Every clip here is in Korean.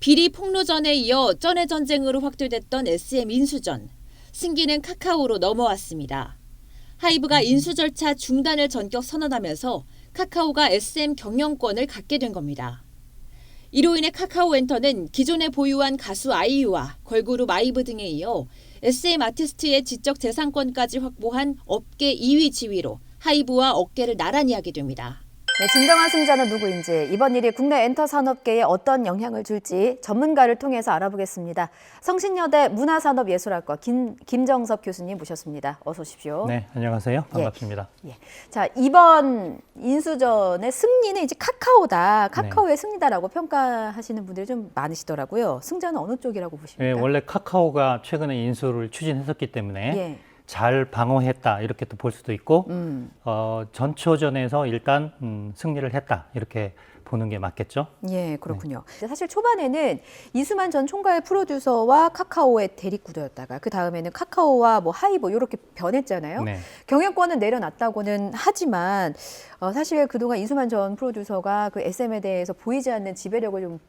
비리 폭로전에 이어 전의 전쟁으로 확대됐던 SM 인수전. 승기는 카카오로 넘어왔습니다. 하이브가 인수 절차 중단을 전격 선언하면서 카카오가 SM 경영권을 갖게 된 겁니다. 이로 인해 카카오엔터는 기존에 보유한 가수 아이유와 걸그룹 아이브 등에 이어 SM 아티스트의 지적 재산권까지 확보한 업계 2위 지위로 하이브와 어깨를 나란히 하게 됩니다. 네, 진정한 승자는 누구인지, 이번 일이 국내 엔터 산업계에 어떤 영향을 줄지 전문가를 통해서 알아보겠습니다. 성신여대 문화산업예술학과 김정섭 교수님 모셨습니다. 어서 오십시오. 네, 안녕하세요. 반갑습니다. 예. 자, 이번 인수전의 승리는 이제 카카오다, 카카오의 승리다라고 평가하시는 분들이 좀 많으시더라고요. 승자는 어느 쪽이라고 보십니까? 네, 원래 카카오가 최근에 인수를 추진했었기 때문에 잘 방어했다 이렇게 또 볼 수도 있고 전초전에서 일단 승리를 했다 이렇게 보는 게 맞겠죠. 예, 그렇군요. 사실 초반에는 이수만 전 총괄 프로듀서와 카카오의 대립구도였다가 그 다음에는 카카오와 뭐 하이브 이렇게 변했잖아요. 네. 경영권은 내려놨다고는 하지만 사실 그동안 이수만 전 프로듀서가 그 SM에 대해서 보이지 않는 지배력을 좀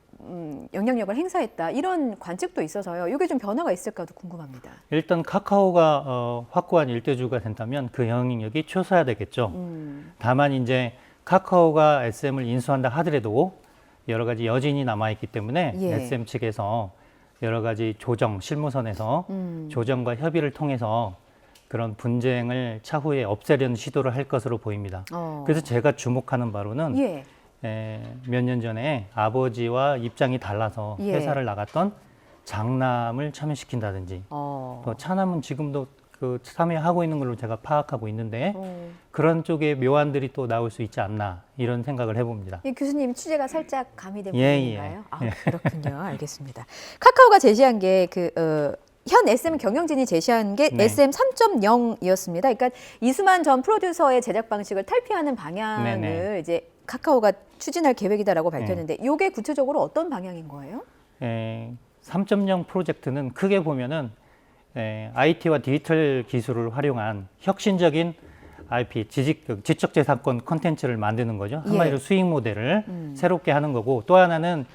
영향력을 행사했다 이런 관측도 있어서요. 이게 좀 변화가 있을까도 궁금합니다. 일단 카카오가 확고한 일대주가 된다면 그 영향력이 최소화되겠죠. 다만 이제 카카오가 SM을 인수한다 하더라도 여러 가지 여진이 남아있기 때문에 SM 측에서 여러 가지 조정, 실무선에서 조정과 협의를 통해서 그런 분쟁을 차후에 없애려는 시도를 할 것으로 보입니다. 그래서 제가 주목하는 바로는 몇 년 전에 아버지와 입장이 달라서 회사를 나갔던 장남을 참여시킨다든지 또 차남은 지금도 그 참여하고 있는 걸로 제가 파악하고 있는데 그런 쪽의 묘안들이 또 나올 수 있지 않나 이런 생각을 해봅니다. 교수님 취재가 살짝 가미된 부분인가요? 예. 그렇군요. 알겠습니다. 카카오가 제시한 게 현 SM 경영진이 제시한 게 SM 3.0이었습니다. 그러니까 이수만 전 프로듀서의 제작 방식을 탈피하는 방향을 이제 카카오가 추진할 계획이다라고 밝혔는데 이게 구체적으로 어떤 방향인 거예요? 3.0 프로젝트는 크게 보면은 IT와 디지털 기술을 활용한 혁신적인 IP, 지적재산권 콘텐츠를 만드는 거죠. 한마디로 수익 모델을 새롭게 하는 거고 또 하나는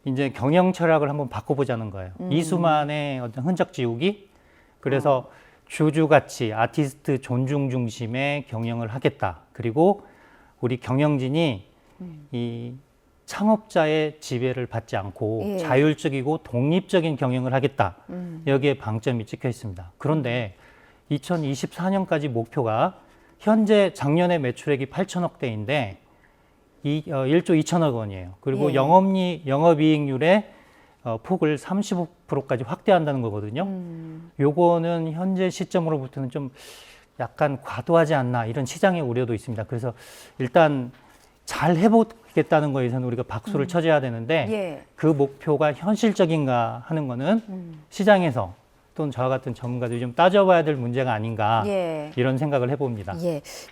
이제 경영 철학을 한번 바꿔보자는 거예요. 이수만의 어떤 흔적 지우기, 그래서 주주가치, 아티스트 존중 중심의 경영을 하겠다. 그리고 우리 경영진이 이 창업자의 지배를 받지 않고 자율적이고 독립적인 경영을 하겠다. 여기에 방점이 찍혀 있습니다. 그런데 2024년까지 목표가 현재 작년에 매출액이 8천억대인데 1조 2천억 원이에요. 그리고 영업이익률의 폭을 35%까지 확대한다는 거거든요. 요거는 현재 시점으로부터는 좀 약간 과도하지 않나 이런 시장의 우려도 있습니다. 그래서 일단 잘 해보겠다는 거에서는 우리가 박수를 쳐줘야 되는데 그 목표가 현실적인가 하는 거는 시장에서 또는 저와 같은 전문가들이 좀 따져봐야 될 문제가 아닌가 이런 생각을 해봅니다.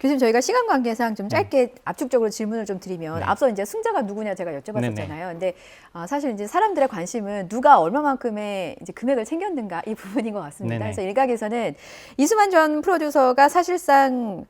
교수님 저희가 시간 관계상 좀 짧게 압축적으로 질문을 좀 드리면 앞서 이제 승자가 누구냐 제가 여쭤봤었잖아요. 근데 사실 이제 사람들의 관심은 누가 얼마만큼의 이제 금액을 챙겼는가 이 부분인 것 같습니다. 그래서 일각에서는 이수만 전 프로듀서가 사실상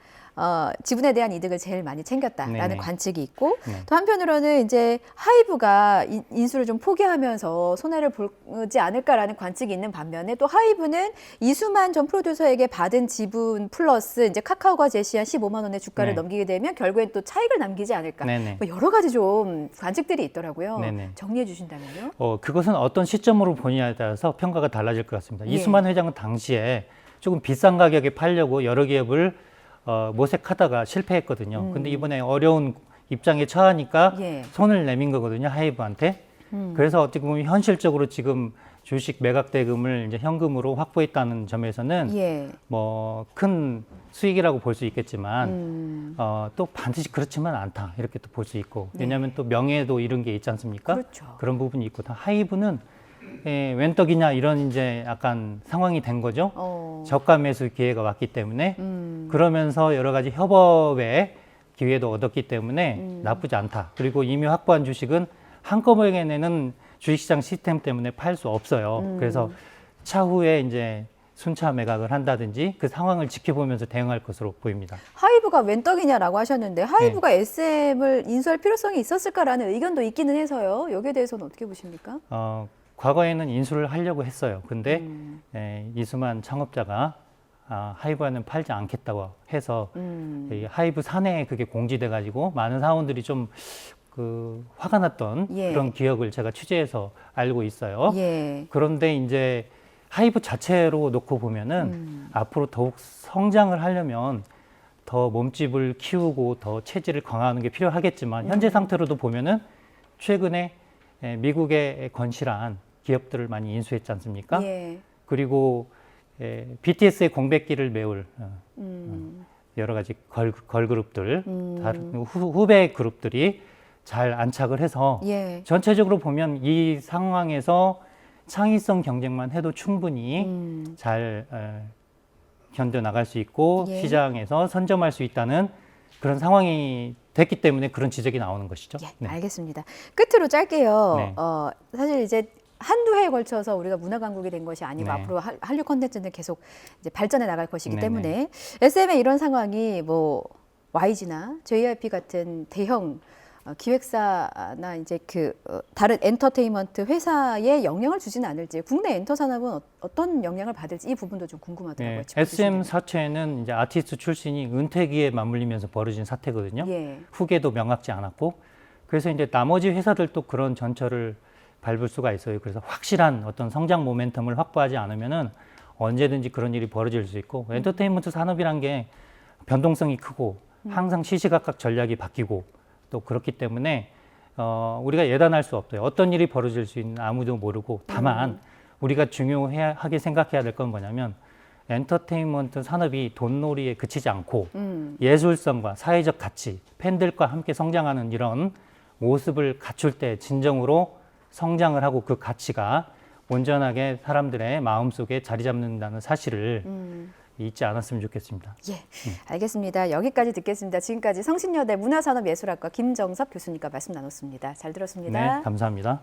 지분에 대한 이득을 제일 많이 챙겼다라는 관측이 있고 또 한편으로는 이제 하이브가 인수를 좀 포기하면서 손해를 보지 않을까라는 관측이 있는 반면에 또 하이브는 이수만 전 프로듀서에게 받은 지분 플러스 이제 카카오가 제시한 15만 원의 주가를 넘기게 되면 결국엔 또 차익을 남기지 않을까 뭐 여러 가지 좀 관측들이 있더라고요. 정리해 주신다면요? 그것은 어떤 시점으로 보느냐에 따라서 평가가 달라질 것 같습니다. 이수만 회장은 당시에 조금 비싼 가격에 팔려고 여러 기업을 모색하다가 실패했거든요. 근데 이번에 어려운 입장에 처하니까 손을 내민 거거든요, 하이브한테. 그래서 어떻게 보면 현실적으로 지금 주식 매각 대금을 이제 현금으로 확보했다는 점에서는 뭐 큰 수익이라고 볼 수 있겠지만 또 반드시 그렇지만 않다 이렇게 또 볼 수 있고 왜냐하면 또 명예도 이런 게 있지 않습니까? 그런 부분이 있고 하이브는 웬 떡이냐 이런 이제 약간 상황이 된 거죠. 저가 매수 기회가 왔기 때문에 그러면서 여러 가지 협업의 기회도 얻었기 때문에 나쁘지 않다. 그리고 이미 확보한 주식은 한꺼번에 내는 주식시장 시스템 때문에 팔 수 없어요. 그래서 차후에 이제 순차 매각을 한다든지 그 상황을 지켜보면서 대응할 것으로 보입니다. 하이브가 웬 떡이냐라고 하셨는데 하이브가 SM을 인수할 필요성이 있었을까라는 의견도 있기는 해서요. 여기에 대해서는 어떻게 보십니까? 과거에는 인수를 하려고 했어요. 근데 이수만 창업자가 하이브는 팔지 않겠다고 해서 이 하이브 사내에 그게 공지돼 가지고 많은 사원들이 좀 화가 났던 예. 그런 기억을 제가 취재해서 알고 있어요. 예. 그런데 이제 하이브 자체로 놓고 보면은 앞으로 더욱 성장을 하려면 더 몸집을 키우고 더 체질을 강화하는 게 필요하겠지만 현재 상태로도 보면은 최근에 미국의 건실한 기업들을 많이 인수했지 않습니까? 예. 그리고 BTS의 공백기를 메울 여러 가지 걸그룹들, 다른 후배 그룹들이 잘 안착을 해서 예. 전체적으로 보면 이 상황에서 창의성 경쟁만 해도 충분히 잘 견뎌 나갈 수 있고 예. 시장에서 선점할 수 있다는 그런 상황이 됐기 때문에 그런 지적이 나오는 것이죠. 예, 네. 알겠습니다. 끝으로 짧게요. 네. 사실 이제 한두 해에 걸쳐서 우리가 문화 강국이 된 것이 아니고 네. 앞으로 한류 콘텐츠는 계속 이제 발전해 나갈 것이기 네네. 때문에 SM의 이런 상황이 뭐 YG나 JYP 같은 대형 기획사나 이제 다른 엔터테인먼트 회사에 영향을 주지는 않을지, 국내 엔터 산업은 어떤 영향을 받을지 이 부분도 좀 궁금하더라고요. 네, 짚어주시면 SM 사태는 이제 아티스트 출신이 은퇴기에 맞물리면서 벌어진 사태거든요. 예. 후계도 명확지 않았고, 그래서 이제 나머지 회사들도 그런 전철을 밟을 수가 있어요. 그래서 확실한 어떤 성장 모멘텀을 확보하지 않으면은 언제든지 그런 일이 벌어질 수 있고, 엔터테인먼트 산업이란 게 변동성이 크고 항상 시시각각 전략이 바뀌고 또 그렇기 때문에 우리가 예단할 수 없어요. 어떤 일이 벌어질 수 있는 아무도 모르고, 다만 우리가 중요하게 생각해야 될 건 뭐냐면 엔터테인먼트 산업이 돈놀이에 그치지 않고 예술성과 사회적 가치, 팬들과 함께 성장하는 이런 모습을 갖출 때 진정으로 성장을 하고 그 가치가 온전하게 사람들의 마음속에 자리 잡는다는 사실을 잊지 않았으면 좋겠습니다. 예, 알겠습니다. 여기까지 듣겠습니다. 지금까지 성신여대 문화산업예술학과 김정섭 교수님과 말씀 나눴습니다. 잘 들었습니다. 네, 감사합니다.